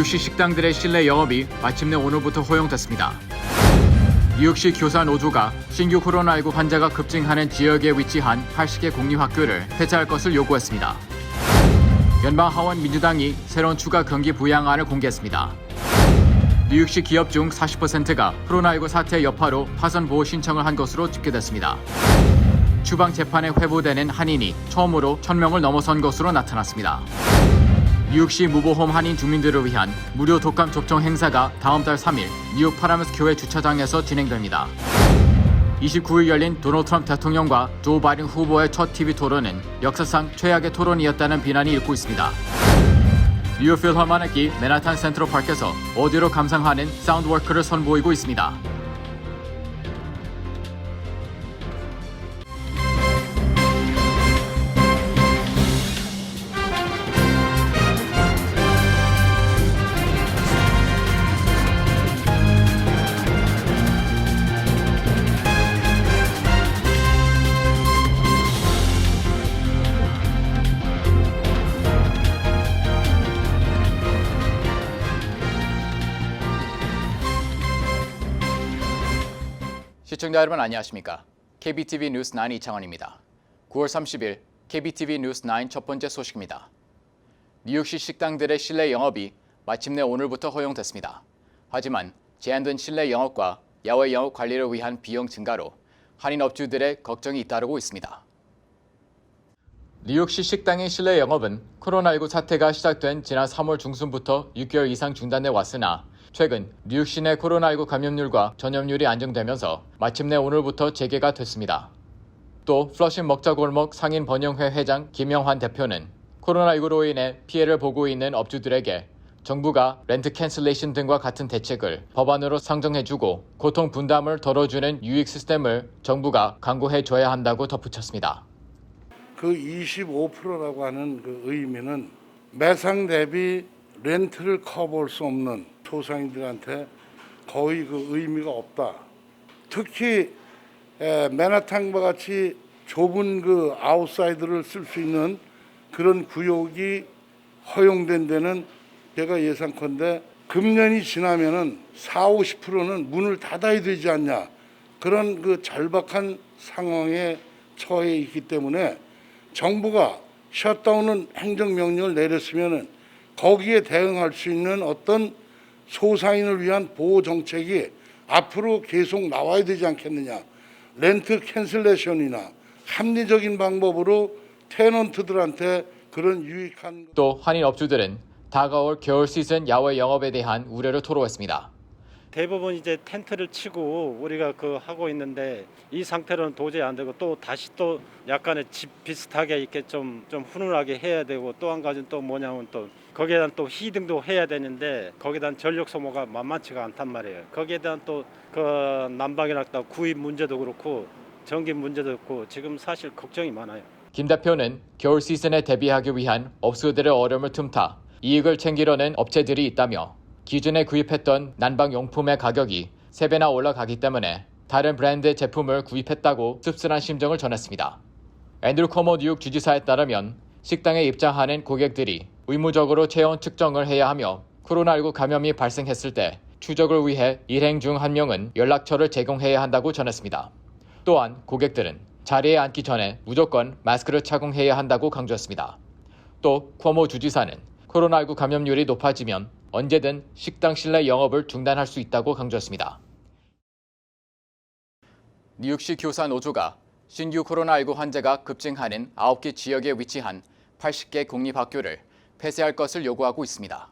뉴욕시 식당들의 실내 영업이 마침내 오늘부터 허용됐습니다. 뉴욕시 교사 노조가 신규 코로나19 환자가 급증하는 지역에 위치한 80개 공립학교를 폐쇄할 것을 요구했습니다. 연방 하원 민주당이 새로운 추가 경기 부양안을 공개했습니다. 뉴욕시 기업 중 40%가 코로나19 사태 여파로 파산 보호 신청을 한 것으로 집계됐습니다. 추방 재판에 회부되는 한인이 처음으로 1,000명을 넘어선 것으로 나타났습니다. 뉴욕시 무보험 한인 주민들을 위한 무료 독감 접종 행사가 다음 달 3일 뉴욕 파라메스 교회 주차장에서 진행됩니다. 29일 열린 도널드 트럼프 대통령과 조 바이든 후보의 첫 TV 토론은 역사상 최악의 토론이었다는 비난이 일고 있습니다. 뉴욕 필하모닉이 맨하탄 센트럴 파크에서 오디오로 감상하는 사운드 워크를 선보이고 있습니다. 시청자 여러분 안녕하십니까? KBTV 뉴스 9 이창원입니다. 9월 30일 KBTV 뉴스 9 첫 번째 소식입니다. 뉴욕시 식당들의 실내 영업이 마침내 오늘부터 허용됐습니다. 하지만 제한된 실내 영업과 야외 영업 관리를 위한 비용 증가로 한인 업주들의 걱정이 잇따르고 있습니다. 뉴욕시 식당의 실내 영업은 코로나19 사태가 시작된 지난 3월 중순부터 6개월 이상 중단해 왔으나 최근 뉴욕시 내 코로나19 감염률과 전염률이 안정되면서 마침내 오늘부터 재개가 됐습니다. 또 플러싱 먹자골목 상인 번영회 회장 김영환 대표는 코로나19로 인해 피해를 보고 있는 업주들에게 정부가 렌트 캔슬레이션 등과 같은 대책을 법안으로 상정해주고 고통 분담을 덜어주는 유익 시스템을 정부가 강구해줘야 한다고 덧붙였습니다. 그 25%라고 하는 그 의미는 매상 대비 렌트를 커버할 수 없는 소상인들한테 거의 그 의미가 없다. 특히 맨하탄과 같이 좁은 그 아웃사이드를 쓸 수 있는 그런 구역이 허용된 데는 제가 예상컨대 금년이 지나면은 40~50%는 문을 닫아야 되지 않냐. 그런 그 절박한 상황에 처해 있기 때문에 정부가 셧다운은 행정명령을 내렸으면은 거기에 대응할 수 있는 어떤 소상인을 위한 보호 정책이 앞으로 계속 나와야 되지 않겠느냐. 렌트 캔슬레이션이나 합리적인 방법으로 테넌트들한테 그런 유익한. 또 한인 업주들은 다가올 겨울 시즌 야외 영업에 대한 우려를 토로했습니다. 대부분 이제 텐트를 치고 우리가 그 하고 있는데 이 상태로는 도저히 안 되고 또 다시 또 약간의 집 비슷하게 이렇게 좀 훈훈하게 해야 되고 또 한 가지는 또 뭐냐면 또 거기에 대한 또 히딩도 해야 되는데 거기에 대한 전력 소모가 만만치가 않단 말이에요. 거기에 대한 또 그 난방이나 구입 문제도 그렇고 전기 문제도 그렇고 지금 사실 걱정이 많아요. 김 대표는 겨울 시즌에 대비하기 위한 업소들의 어려움을 틈타 이익을 챙기려는 업체들이 있다며 기존에 구입했던 난방용품의 가격이 3배나 올라가기 때문에 다른 브랜드의 제품을 구입했다고 씁쓸한 심정을 전했습니다. 앤드루 커머 뉴욕 주지사에 따르면 식당에 입장하는 고객들이 의무적으로 체온 측정을 해야 하며 코로나19 감염이 발생했을 때 추적을 위해 일행 중 한 명은 연락처를 제공해야 한다고 전했습니다. 또한 고객들은 자리에 앉기 전에 무조건 마스크를 착용해야 한다고 강조했습니다. 또 쿼모 주지사는 코로나19 감염률이 높아지면 언제든 식당 실내 영업을 중단할 수 있다고 강조했습니다. 뉴욕시 교사 노조가 신규 코로나19 환자가 급증하는 9개 지역에 위치한 80개 공립학교를 폐쇄할 것을 요구하고 있습니다.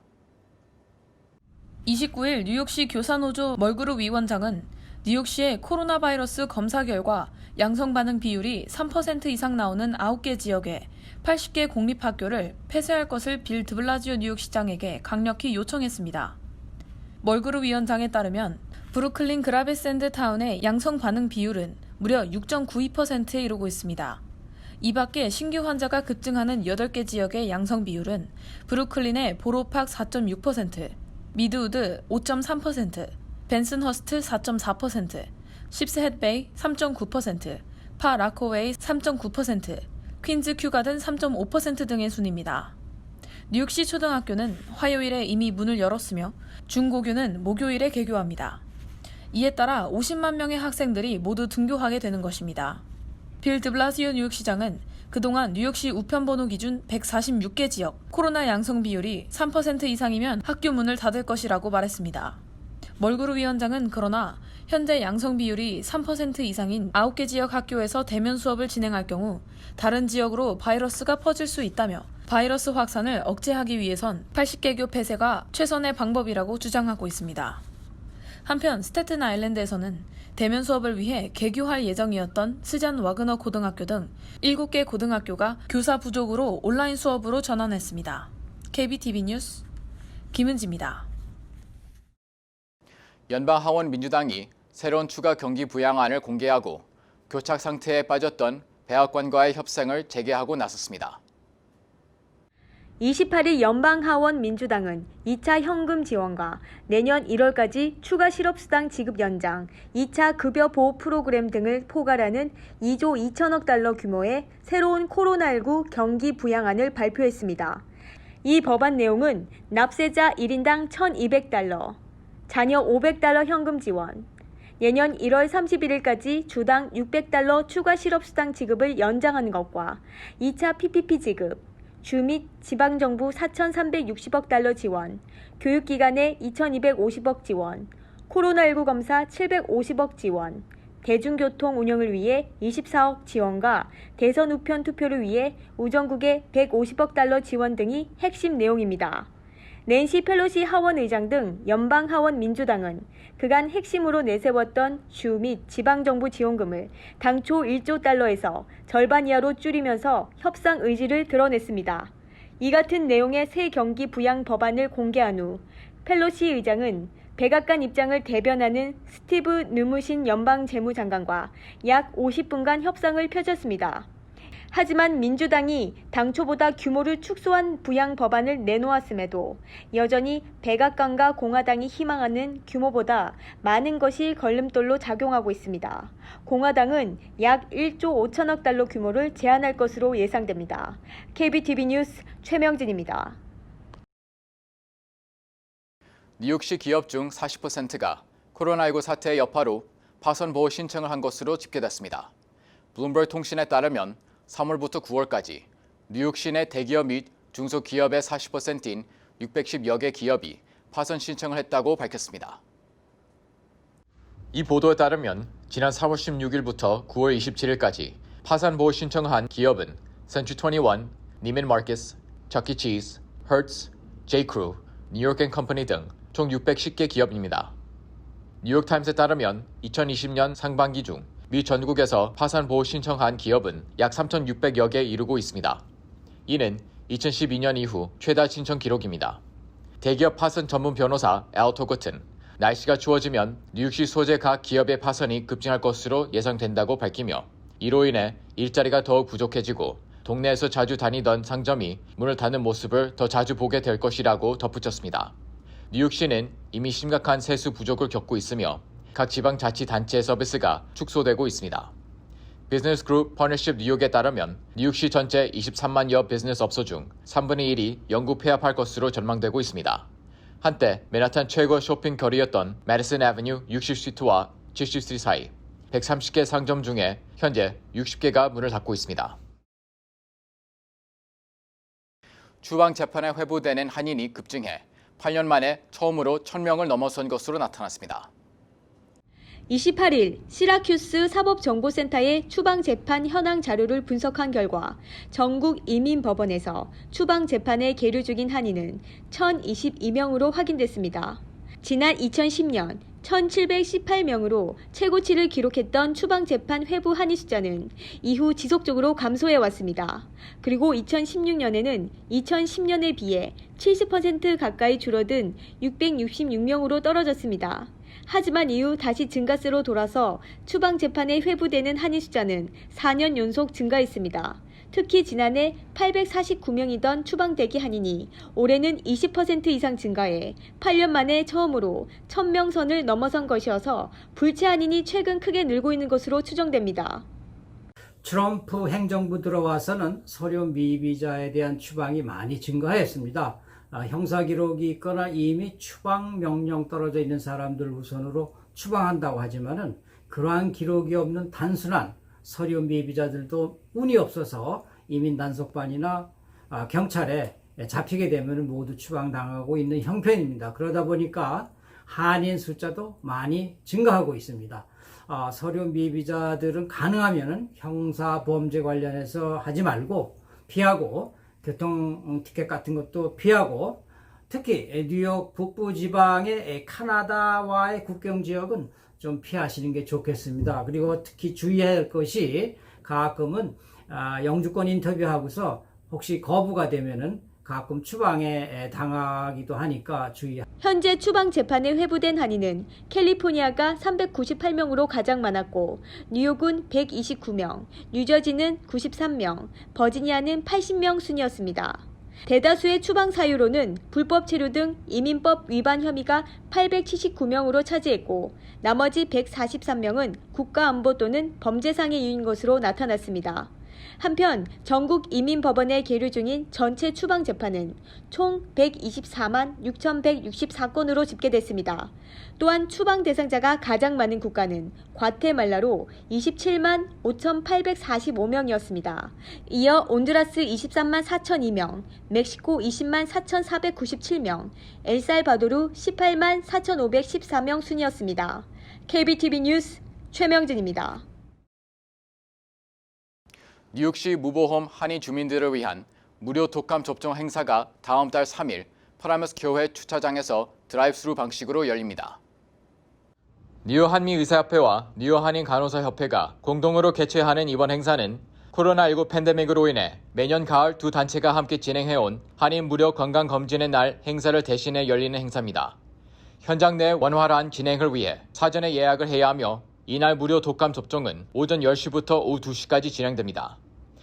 29일 뉴욕시 교사노조 멀그룹 위원장은 뉴욕시의 코로나 바이러스 검사 결과 양성 반응 비율이 3% 이상 나오는 9개 지역에 80개 공립학교를 폐쇄할 것을 빌 드블라지오 뉴욕시장에게 강력히 요청했습니다. 멀그룹 위원장에 따르면 브루클린 그라베샌드 타운의 양성 반응 비율은 무려 6.92%에 이르고 있습니다. 이 밖에 신규 환자가 급증하는 8개 지역의 양성 비율은 브루클린의 보로팍 4.6%, 미드우드 5.3%, 벤슨허스트 4.4%, 십스헷베이 3.9%, 파 라코웨이 3.9%, 퀸즈 큐가든 3.5% 등의 순입니다. 뉴욕시 초등학교는 화요일에 이미 문을 열었으며 중고교는 목요일에 개교합니다. 이에 따라 50만 명의 학생들이 모두 등교하게 되는 것입니다. 빌 드블라시오 뉴욕시장은 그동안 뉴욕시 우편번호 기준 146개 지역 코로나 양성 비율이 3% 이상이면 학교 문을 닫을 것이라고 말했습니다. 멀그루 위원장은 그러나 현재 양성 비율이 3% 이상인 9개 지역 학교에서 대면 수업을 진행할 경우 다른 지역으로 바이러스가 퍼질 수 있다며 바이러스 확산을 억제하기 위해선 80개교 폐쇄가 최선의 방법이라고 주장하고 있습니다. 한편 스태튼 아일랜드에서는 대면 수업을 위해 개교할 예정이었던 스잔 와그너 고등학교 등 7개 고등학교가 교사 부족으로 온라인 수업으로 전환했습니다. KBTV 뉴스 김은지입니다. 연방하원 민주당이 새로운 추가 경기 부양안을 공개하고 교착 상태에 빠졌던 백악관과의 협상을 재개하고 나섰습니다. 28일 연방하원 민주당은 2차 현금 지원과 내년 1월까지 추가 실업수당 지급 연장, 2차 급여 보호 프로그램 등을 포괄하는 2조 2천억 달러 규모의 새로운 코로나19 경기 부양안을 발표했습니다. 이 법안 내용은 납세자 1인당 1,200달러, 자녀 500달러 현금 지원, 내년 1월 31일까지 주당 600달러 추가 실업수당 지급을 연장하는 것과 2차 PPP 지급, 주 및 지방정부 4,360억 달러 지원, 교육기관에 2,250억 지원, 코로나19 검사 750억 지원, 대중교통 운영을 위해 24억 지원과 대선 우편 투표를 위해 우정국에 150억 달러 지원 등이 핵심 내용입니다. 낸시 펠로시 하원 의장 등 연방 하원 민주당은 그간 핵심으로 내세웠던 주 및 지방정부 지원금을 당초 1조 달러에서 절반 이하로 줄이면서 협상 의지를 드러냈습니다. 이 같은 내용의 새 경기 부양 법안을 공개한 후 펠로시 의장은 백악관 입장을 대변하는 스티브 느무신 연방 재무장관과 약 50분간 협상을 펼쳤습니다. 하지만 민주당이 당초보다 규모를 축소한 부양 법안을 내놓았음에도 여전히 백악관과 공화당이 희망하는 규모보다 많은 것이 걸림돌로 작용하고 있습니다. 공화당은 약 1조 5천억 달러 규모를 제한할 것으로 예상됩니다. KBTV 뉴스 최명진입니다. 뉴욕시 기업 중 40%가 코로나19 사태의 여파로 파산 보호 신청을 한 것으로 집계됐습니다. 블룸버그 통신에 따르면 3월부터 9월까지 뉴욕시 내 대기업 및 중소기업의 40%인 610여 개 기업이 파산 신청을 했다고 밝혔습니다. 이 보도에 따르면 지난 4월 16일부터 9월 27일까지 파산 보호 신청을 한 기업은 센츄21, 니멘 마켓스, 척키 치즈, 허츠, 제이크루, 뉴욕앤컴퍼니 등 총 610개 기업입니다. 뉴욕타임스에 따르면 2020년 상반기 중 미 전국에서 파산 보호 신청한 기업은 약 3,600여 개 이르고 있습니다. 이는 2012년 이후 최다 신청 기록입니다. 대기업 파산 전문 변호사 앨 토거튼, 날씨가 추워지면 뉴욕시 소재 각 기업의 파산이 급증할 것으로 예상된다고 밝히며 이로 인해 일자리가 더욱 부족해지고 동네에서 자주 다니던 상점이 문을 닫는 모습을 더 자주 보게 될 것이라고 덧붙였습니다. 뉴욕시는 이미 심각한 세수 부족을 겪고 있으며 각 지방자치단체의 서비스가 축소되고 있습니다. 비즈니스 그룹 파트너십 뉴욕에 따르면 뉴욕시 전체 23만여 비즈니스 업소 중 3분의 1이 영구 폐업할 것으로 전망되고 있습니다. 한때 맨하탄 최고 쇼핑 거리였던 매디슨 애버뉴 60스트리트와 70스트리트 사이 130개 상점 중에 현재 60개가 문을 닫고 있습니다. 추방 재판에 회부되는 한인이 급증해 8년 만에 처음으로 1,000명을 넘어선 것으로 나타났습니다. 28일 시라큐스 사법정보센터의 추방재판 현황 자료를 분석한 결과 전국 이민법원에서 추방재판에 계류 중인 한인은 1,022명으로 확인됐습니다. 지난 2010년 1,718명으로 최고치를 기록했던 추방재판 회부 한인 숫자는 이후 지속적으로 감소해왔습니다. 그리고 2016년에는 2010년에 비해 70% 가까이 줄어든 666명으로 떨어졌습니다. 하지만 이후 다시 증가세로 돌아서 추방재판에 회부되는 한인 숫자는 4년 연속 증가했습니다. 특히 지난해 849명이던 추방대기 한인이 올해는 20% 이상 증가해 8년 만에 처음으로 1,000명 선을 넘어선 것이어서 불체 한인이 최근 크게 늘고 있는 것으로 추정됩니다. 트럼프 행정부 들어와서는 서류 미비자에 대한 추방이 많이 증가했습니다. 형사 기록이 있거나 이미 추방 명령 떨어져 있는 사람들 우선으로 추방한다고 하지만은 그러한 기록이 없는 단순한 서류 미비자들도 운이 없어서 이민 단속반이나 경찰에 잡히게 되면 모두 추방당하고 있는 형편입니다. 그러다 보니까 한인 숫자도 많이 증가하고 있습니다. 서류 미비자들은 가능하면 형사 범죄 관련해서 하지 말고 피하고 교통 티켓 같은 것도 피하고 특히 뉴욕 북부 지방의 캐나다와의 국경 지역은 좀 피하시는 게 좋겠습니다. 그리고 특히 주의해야 할 것이 가끔은 영주권 인터뷰하고서 혹시 거부가 되면은 가끔 추방에 당하기도 하니까 주의하십시오. 현재 추방 재판에 회부된 한인은 캘리포니아가 398명으로 가장 많았고 뉴욕은 129명, 뉴저지는 93명, 버지니아는 80명 순이었습니다. 대다수의 추방 사유로는 불법 체류 등 이민법 위반 혐의가 879명으로 차지했고 나머지 143명은 국가안보 또는 범죄상의 이유인 것으로 나타났습니다. 한편 전국 이민법원에 계류 중인 전체 추방 재판은 총 124만 6,164건으로 집계됐습니다. 또한 추방 대상자가 가장 많은 국가는 과테말라로 27만 5,845명이었습니다. 이어 온두라스 23만 4,002명, 멕시코 20만 4,497명, 엘살바도르 18만 4,514명 순이었습니다. KBTV 뉴스 최명진입니다. 뉴욕시 무보험 한인 주민들을 위한 무료 독감 접종 행사가 다음 달 3일 프라이머스 교회 주차장에서 드라이브스루 방식으로 열립니다. 뉴욕 한미의사협회와 뉴욕 한인 간호사협회가 공동으로 개최하는 이번 행사는 코로나19 팬데믹으로 인해 매년 가을 두 단체가 함께 진행해온 한인 무료 건강검진의 날 행사를 대신해 열리는 행사입니다. 현장 내 원활한 진행을 위해 사전에 예약을 해야 하며 이날 무료 독감 접종은 오전 10시부터 오후 2시까지 진행됩니다.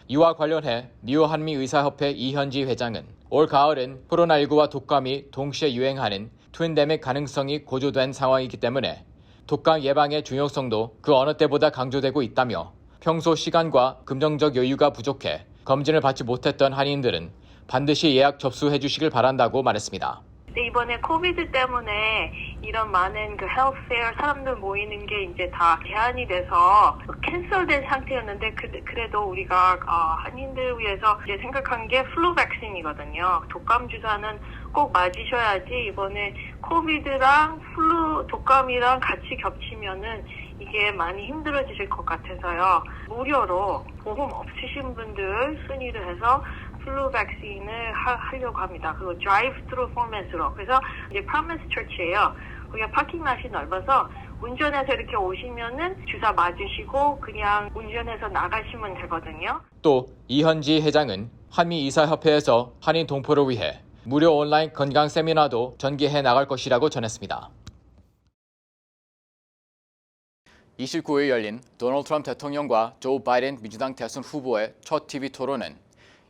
이와 관련해 뉴욕 한미의사협회 이현지 회장은 올 가을은 코로나19와 독감이 동시에 유행하는 트윈데믹 가능성이 고조된 상황이기 때문에 독감 예방의 중요성도 그 어느 때보다 강조되고 있다며 평소 시간과 금전적 여유가 부족해 검진을 받지 못했던 한인들은 반드시 예약 접수해 주시길 바란다고 말했습니다. 근데 이번에 코비드 때문에 이런 많은 그 헬스페어 사람들 모이는 게 이제 다 제한이 돼서 캔슬된 상태였는데 그래도 우리가 한인들 위해서 이제 생각한 게 플루 백신이거든요. 독감 주사는 꼭 맞으셔야지 이번에 코비드랑 플루 독감이랑 같이 겹치면은 이게 많이 힘들어지실 것 같아서요. 무료로 보험 없으신 분들 순위를 해서 플루 백신을 하려고 합니다. 그리고 드라이브-스루 포맷으로. 그래서 이제 프라미스 처치예요. 거기가 파킹plat이 넓어서 운전해서 이렇게 오시면은 주사 맞으시고 그냥 운전해서 나가시면 되거든요. 또 이현지 회장은 한미의사협회에서 한인 동포를 위해 무료 온라인 건강 세미나도 전개해 나갈 것이라고 전했습니다. 29일 열린 도널드 트럼프 대통령과 조 바이든 민주당 대선 후보의 첫 TV 토론은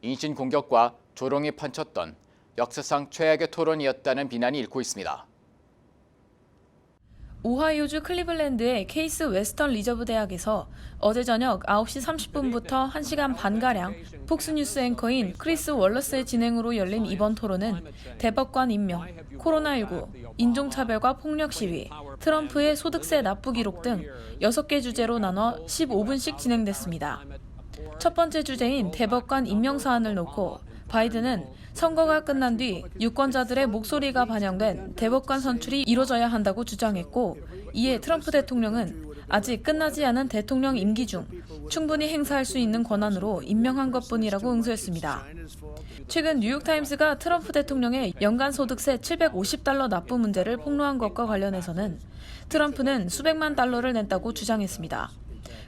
인신 공격과 조롱이 판쳤던 역사상 최악의 토론이었다는 비난이 일고 있습니다. 오하이오주 클리블랜드의 케이스 웨스턴 리저브 대학에서 어제 저녁 9시 30분부터 1시간 반가량 폭스뉴스 앵커인 크리스 월러스의 진행으로 열린 이번 토론은 대법관 임명, 코로나19, 인종차별과 폭력 시위, 트럼프의 소득세 납부 기록 등 6개 주제로 나눠 15분씩 진행됐습니다. 첫 번째 주제인 대법관 임명 사안을 놓고 바이든은 선거가 끝난 뒤 유권자들의 목소리가 반영된 대법관 선출이 이뤄져야 한다고 주장했고, 이에 트럼프 대통령은 아직 끝나지 않은 대통령 임기 중 충분히 행사할 수 있는 권한으로 임명한 것뿐이라고 응수했습니다. 최근 뉴욕타임스가 트럼프 대통령의 연간 소득세 $750 납부 문제를 폭로한 것과 관련해서는 트럼프는 수백만 달러를 냈다고 주장했습니다.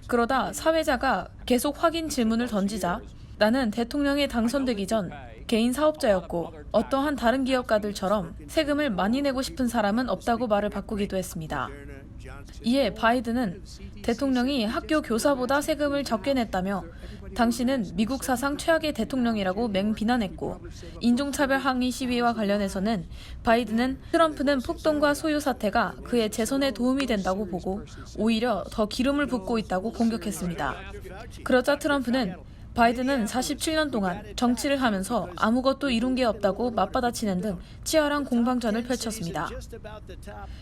그러다 사회자가 계속 확인 질문을 던지자 나는 대통령에 당선되기 전 개인 사업자였고 어떠한 다른 기업가들처럼 세금을 많이 내고 싶은 사람은 없다고 말을 바꾸기도 했습니다. 이에 바이든은 대통령이 학교 교사보다 세금을 적게 냈다며 당신은 미국 사상 최악의 대통령이라고 맹비난했고, 인종차별 항의 시위와 관련해서는 바이든은 트럼프는 폭동과 소요 사태가 그의 재선에 도움이 된다고 보고 오히려 더 기름을 붓고 있다고 공격했습니다. 그러자 트럼프는 바이든은 47년 동안 정치를 하면서 아무것도 이룬 게 없다고 맞받아치는 등 치열한 공방전을 펼쳤습니다.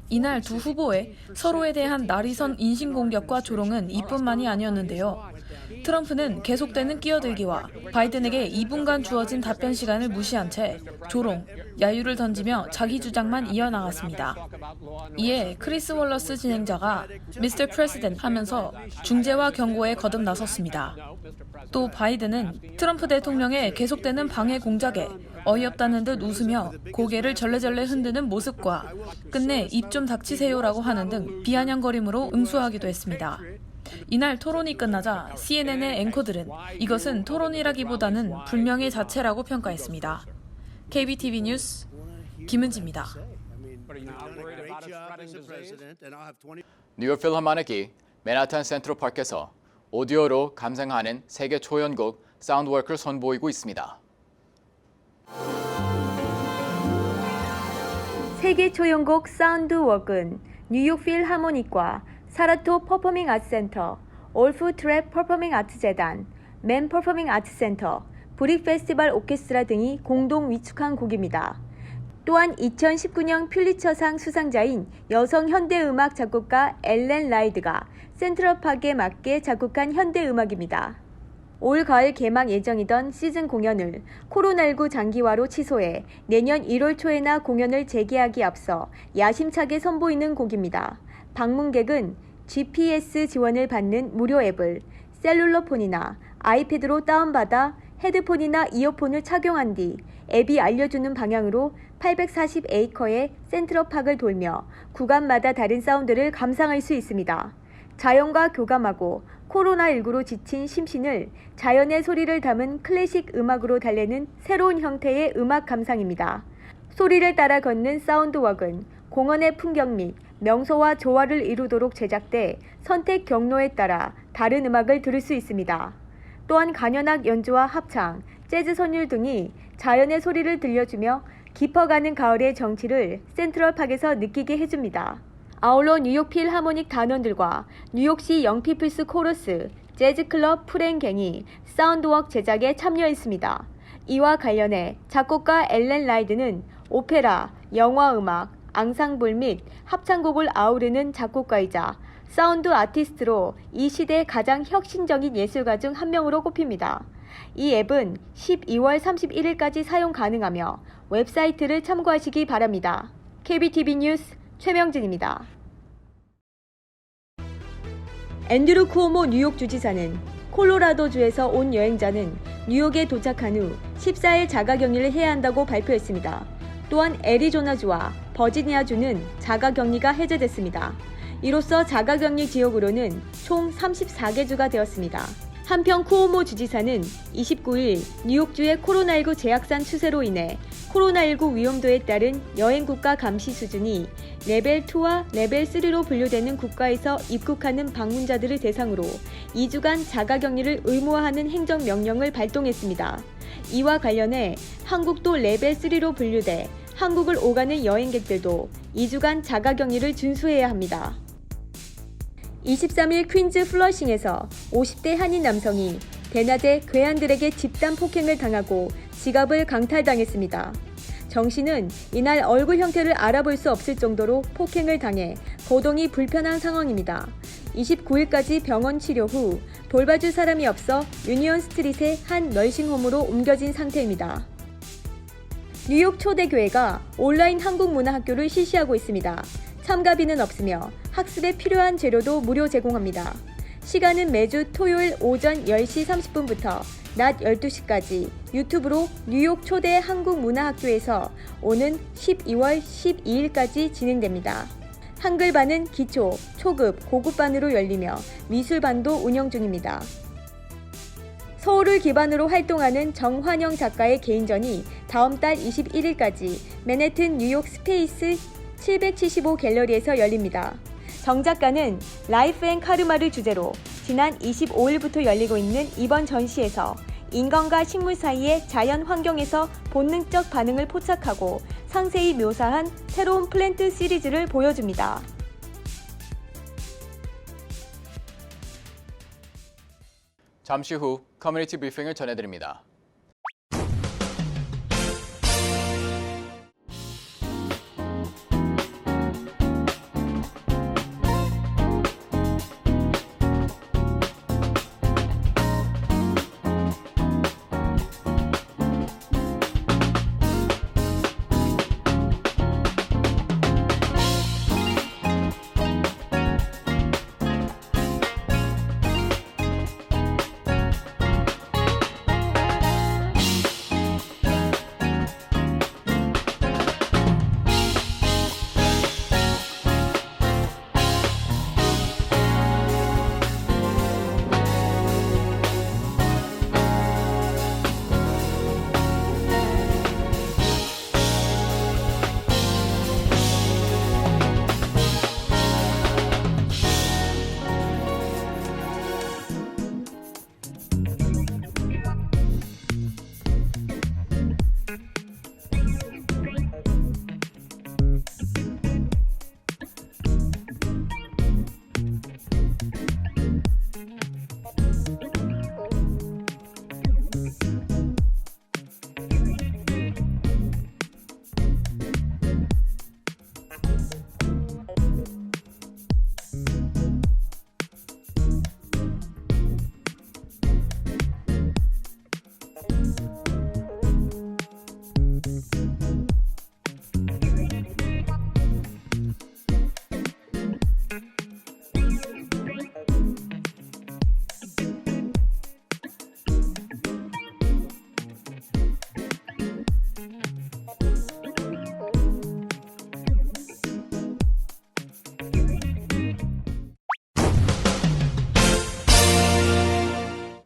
이날 두 후보의 서로에 대한 날이선 인신공격과 조롱은 이뿐만이 아니었는데요. 트럼프는 계속되는 끼어들기와 바이든에게 2분간 주어진 답변 시간을 무시한 채 조롱, 야유를 던지며 자기 주장만 이어나갔습니다. 이에 크리스 월러스 진행자가 Mr. President 하면서 중재와 경고에 거듭 나섰습니다. 또 바이든은 트럼프 대통령의 계속되는 방해 공작에 어이없다는 듯 웃으며 고개를 절레절레 흔드는 모습과 끝내 입 좀 닥치세요라고 하는 등 비아냥거림으로 응수하기도 했습니다. 이날 토론이 끝나자 CNN의 앵커들은 이것은 토론이라기보다는 불명예 자체라고 평가했습니다. KBTV 뉴스 김은지입니다. 뉴욕 필하모닉이 맨하탄 센트럴파크에서 오디오로 감상하는 세계 초연곡 사운드워크를 선보이고 있습니다. 세계 초연곡 사운드워크는 뉴욕 필하모닉과 사라토 퍼포밍 아트 센터, 올프 트랩 퍼포밍 아트 재단, 맨 퍼포밍 아트 센터, 브릭 페스티벌 오케스트라 등이 공동 위축한 곡입니다. 또한 2019년 퓰리처상 수상자인 여성 현대음악 작곡가 엘렌 라이드가 센트럴파크에 맞게 작곡한 현대음악입니다. 올 가을 개막 예정이던 시즌 공연을 코로나19 장기화로 취소해 내년 1월 초에나 공연을 재개하기 앞서 야심차게 선보이는 곡입니다. 방문객은 GPS 지원을 받는 무료 앱을 셀룰러폰이나 아이패드로 다운받아 헤드폰이나 이어폰을 착용한 뒤 앱이 알려주는 방향으로 840에이커의 센트럴파크를 돌며 구간마다 다른 사운드를 감상할 수 있습니다. 자연과 교감하고 코로나19로 지친 심신을 자연의 소리를 담은 클래식 음악으로 달래는 새로운 형태의 음악 감상입니다. 소리를 따라 걷는 사운드워크는 공원의 풍경 및 명소와 조화를 이루도록 제작돼 선택 경로에 따라 다른 음악을 들을 수 있습니다. 또한 간현악 연주와 합창, 재즈 선율 등이 자연의 소리를 들려주며 깊어가는 가을의 정취를 센트럴파크에서 느끼게 해줍니다. 아울러 뉴욕 필하모닉 단원들과 뉴욕시 영피플스 코러스, 재즈클럽 프랭갱이 사운드워크 제작에 참여했습니다. 이와 관련해 작곡가 엘렌 라이드는 오페라, 영화음악, 앙상블 및 합창곡을 아우르는 작곡가이자 사운드 아티스트로 이 시대의 가장 혁신적인 예술가 중 한 명으로 꼽힙니다. 이 앱은 12월 31일까지 사용 가능하며 웹사이트를 참고하시기 바랍니다. KBTV 뉴스 최명진입니다. 앤드루 쿠오모 뉴욕 주지사는 콜로라도주에서 온 여행자는 뉴욕에 도착한 후 14일 자가격리를 해야 한다고 발표했습니다. 또한 애리조나주와 버지니아주는 자가격리가 해제됐습니다. 이로써 자가격리 지역으로는 총 34개 주가 되었습니다. 한편 쿠오모 주지사는 29일 뉴욕주의 코로나19 재확산 추세로 인해 코로나19 위험도에 따른 여행 국가 감시 수준이 레벨 2와 레벨 3로 분류되는 국가에서 입국하는 방문자들을 대상으로 2주간 자가격리를 의무화하는 행정명령을 발동했습니다. 이와 관련해 한국도 레벨 3로 분류돼 한국을 오가는 여행객들도 2주간 자가격리를 준수해야 합니다. 23일 퀸즈 플러싱에서 50대 한인 남성이 대낮에 괴한들에게 집단 폭행을 당하고 지갑을 강탈당했습니다. 정 씨는 이날 얼굴 형태를 알아볼 수 없을 정도로 폭행을 당해 거동이 불편한 상황입니다. 29일까지 병원 치료 후 돌봐줄 사람이 없어 유니온 스트릿의 한 널싱홈으로 옮겨진 상태입니다. 뉴욕 초대교회가 온라인 한국문화학교를 실시하고 있습니다. 참가비는 없으며 학습에 필요한 재료도 무료 제공합니다. 시간은 매주 토요일 오전 10시 30분부터 낮 12시까지 유튜브로 뉴욕 초대 한국문화학교에서 오는 12월 12일까지 진행됩니다. 한글반은 기초, 초급, 고급반으로 열리며 미술반도 운영 중입니다. 서울을 기반으로 활동하는 정환영 작가의 개인전이 다음 달 21일까지 맨해튼 뉴욕 스페이스 775 갤러리에서 열립니다. 정 작가는 라이프 앤 카르마를 주제로 지난 25일부터 열리고 있는 이번 전시에서 인간과 식물 사이의 자연 환경에서 본능적 반응을 포착하고 상세히 묘사한 새로운 플랜트 시리즈를 보여줍니다. 잠시 후 커뮤니티 브리핑을 전해드립니다.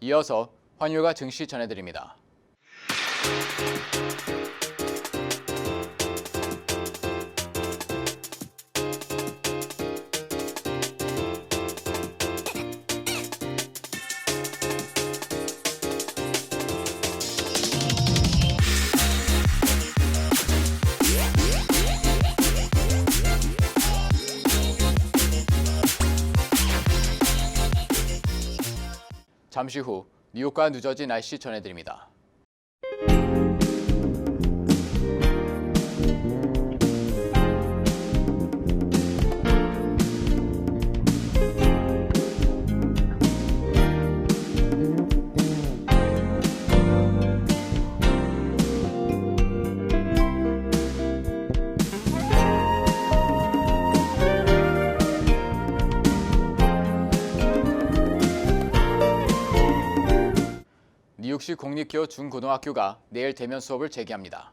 이어서 환율과 증시 전해드립니다. 잠시 후 뉴욕과 뉴저지 날씨 전해드립니다. 뉴욕시 공립교 중고등학교가 내일 대면 수업을 재개합니다.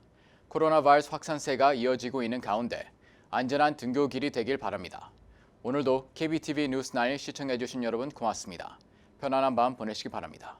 코로나 바이러스 확산세가 이어지고 있는 가운데 안전한 등교길이 되길 바랍니다. 오늘도 KBTV 뉴스 9 시청해주신 여러분 고맙습니다. 편안한 밤 보내시기 바랍니다.